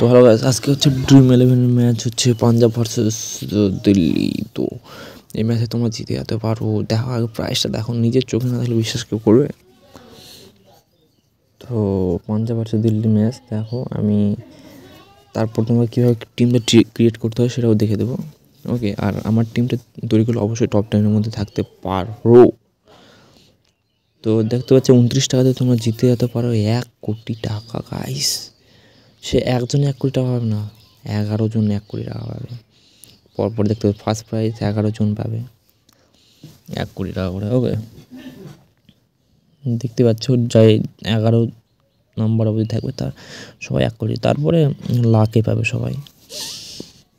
তো ভালো গাইস, আজকে হচ্ছে ড্রিম 11 ম্যাচ হচ্ছে পাঞ্জাব ভার্সেস দিল্লি। তো এই ম্যাচে তোমরা জিতে যেতে পারো। দেখো আগে প্রাইসটা দেখো, নিজের চোখে না দেখলে বিশ্বাস কেউ করবে? তো পাঞ্জাব ভার্সেস দিল্লি ম্যাচ দেখো, আমি তারপর তোমরা কীভাবে টিমটা ক্রিয়েট করতে হয় সেটাও দেখে দেবো। ওকে, আর আমার টিমটা তৈরি করলে অবশ্যই টপ 10-এর মধ্যে থাকতে পারো। তো দেখতে পাচ্ছি 29 টাকাতে তোমরা জিতে যেতে পারো 1 কোটি টাকা গাইস। সে একজনে 1 কোটি টাকা পাবে না, 11 জন 1 কোটি টাকা পাবে। পরপর দেখতে পাবে ফার্স্ট প্রাইজ 11 জন পাবে 1 কোটি টাকা করে। ওকে, দেখতে পাচ্ছ যাই 11 নাম্বার অবধি থাকবে তার সবাই 1 কোটি, তারপরে লাখে পাবে সবাই।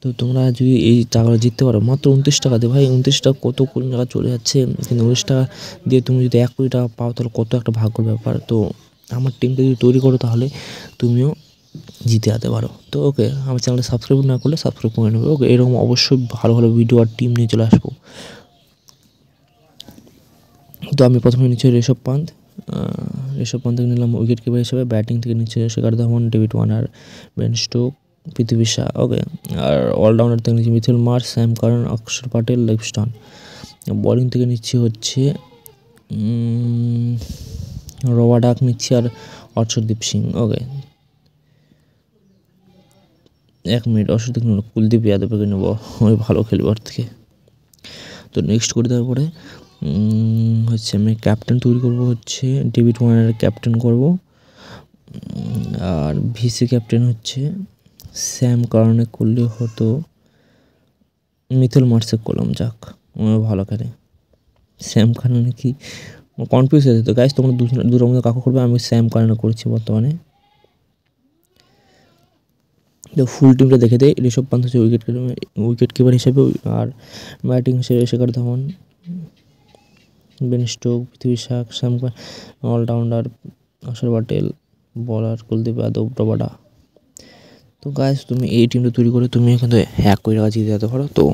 তো তোমরা যদি এই টাকাটা জিততে পারো মাত্র 29 টাকাতে, ভাই 29 টাকা কত কোটি টাকা চলে যাচ্ছে, কিন্তু 19 টাকা দিয়ে তুমি যদি 1 কোটি টাকা পাও তাহলে কত একটা ভাগ্যের ব্যাপার। তো আমার টিমটা যদি তৈরি করো তাহলে তুমিও জিতে যেতে পারো। তো ওকে, আমার চ্যানেলটা সাবস্ক্রাইব না করলে সাবস্ক্রাইব করে নেবে। ওকে, এরকম অবশ্যই ভালো ভালো ভিডিও আর টিম নিয়ে চলে আসবো। তো আমি প্রথমে নিচ্ছি ঋষভ পান্ত থেকে নিলাম উইকেট কিপার হিসেবে। ব্যাটিং থেকে নিচ্ছে Shikhar Dhawan, David Warner, Ben Stoke, Prithvi Shaw. Okay, আর অলরাউন্ডার থেকে নিচ্ছি মিথেল মার্শ, স্যাম কারন, অক্ষর প্যাটেল, লিভিংস্টন। বোলিং থেকে নিচ্ছি হচ্ছে রবার্ট ডাক নিচ্ছি আর অর্শদীপ সিং। ওকে, 1 মিনিট, অর্শদীপ কুলদীপ যাদবকে নেবো, ওই ভালো খেলবে ওর থেকে। তো নেক্সট করে দেওয়ার পরে হচ্ছে আমি ক্যাপ্টেন তৈরি করব, হচ্ছে ডেভিড ওয়ার্নার ক্যাপ্টেন করব, আর ভিসি ক্যাপ্টেন হচ্ছে স্যাম কারণে করলে হতো, মিথেল মার্সে করলাম, যাক ভালো খেলে। স্যাম কারণে কি কনফিউজ হয়ে যেত গাইস, তোমরা দুটোর মধ্যে কাকু করবে, আমি স্যাম কারণে করছি বর্তমানে। তো ফুল টিমটা দেখে দেয়। ঋষভ পান্ত হচ্ছে উইকেট কিপার হিসেবে, আর ব্যাটিং হিসেবে শিখর ধাওয়ান, বেন স্টোক, পৃথ্বী শা, স্যাম অলরাউন্ডার অক্ষর প্যাটেল, বলার কুলদীপ যাদব, রবাডা। তো গাইস তুমি এই টিমটা তৈরি করে তুমি কিন্তু 1 কোটি টাকা জিতে যেতে পারো। তো